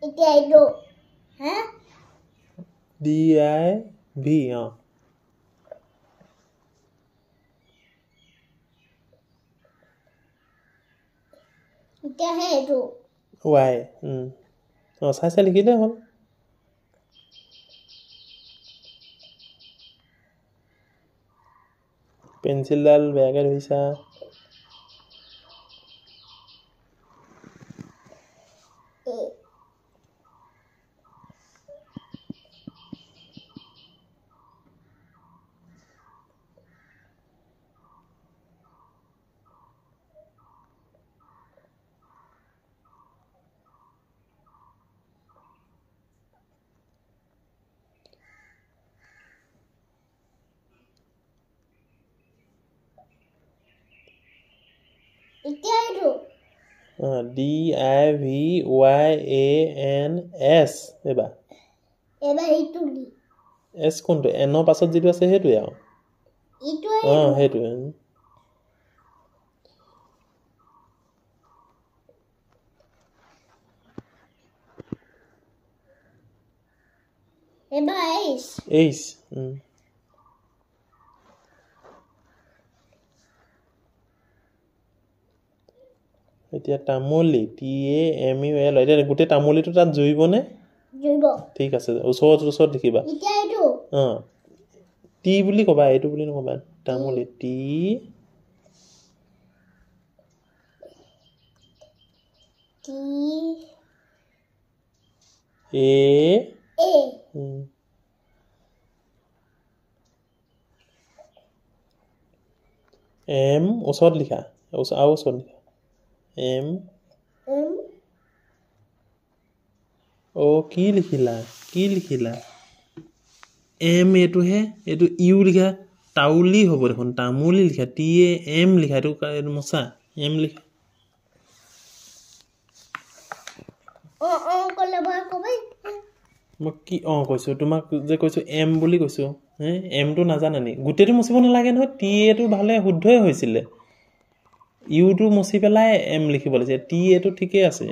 এতিয়া এইটো হা DIV এতিয়া এইটো Y চাই লিখিলে হ'ল পেন্সিলডাল বেয়াকে ধৰিছা এতিয়া এইটো DIVYANS এবা এইটো দি S কোনটো N ৰ পাছত যেটো আছে হেতুৱে আৰু এইটো হেতুৱে এবা H এতিয়া তামুলি TAMUL এতিয়া গুটে তামুলিটো তাত জুইবনে জুইব ঠিক আছে ওচৰত দেখিবা এতিয়া এইটো T বুলি কবা এইটো বুলি নকবা তামুলি T A M ওচৰত লিখা আৰু ওচৰত লিখা M কি লিখিলা M এটো হে এটো ইউ লিখা তাউলি হ'ব দেখোন তামুলি লিখা TAM লিখা এটো মছা M লিখা কলে ভয় কবই মই কি কৈছো তোমাক যে কৈছো M বুলি কৈছো M টো নাজানানি গুটেটো মুছিব নালাগে নহয় TA টো ভালে শুদ্ধই হৈছিলে ইউ টো মুছি পেলাই M লিখিব লাগিছে TA টো ঠিকে আছে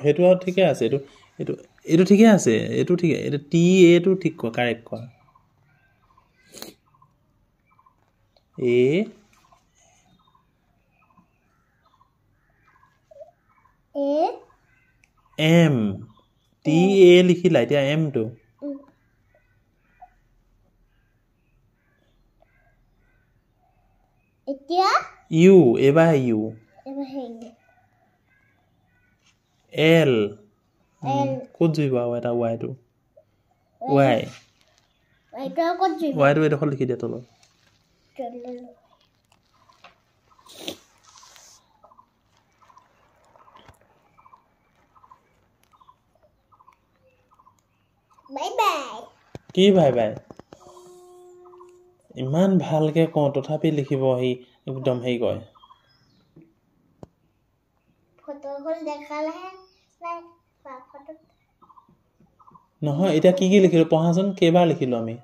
হেতু আৰু ঠিকে আছে এটো ঠিকে আছে এটো ঠিকে এটা TA টো ঠিক কাৰেক্ট কৰা M TA লিখিলা এতিয়া M টো এতিয়া ইউ এবা ইউ L ক'ত জুইবা এটা Y টো Y টো এডোখৰ লিখি দিয়া তলত কি বাই ইমান ভালকে কওঁ তথাপি লিখিব হি একদম হেই কয় ফটোখন দেখালেহে নহয় এতিয়া কি লিখিলো পঢ়াচোন কেইবাৰ লিখিলো আমি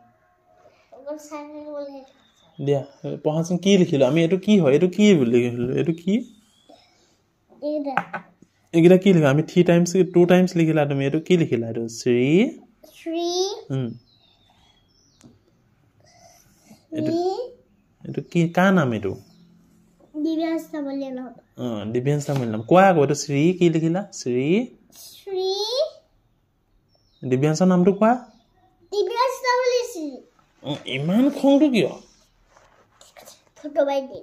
দিয়া পঢ়াচোন কি লিখিলো আমি এটো কি হয় এটো কি বুলি লিখিলো এটো কি এগিলা কি লিখা আমি 2 টাইমস লিখিলা তুমি এটো কি লিখিলা এটো শ্ৰী এটো কি কা নাম এটো দিব্যাংশ তামুলী নাম দিব্যাংশ তামুলী নাম কোৱা আকৌ এটো শ্ৰী কি লিখিলা শ্ৰী দিব্যাংশ নামটো কোৱা দিব্যাংশ তামুলী ইমান খংটো কিয় ফটো বাই দি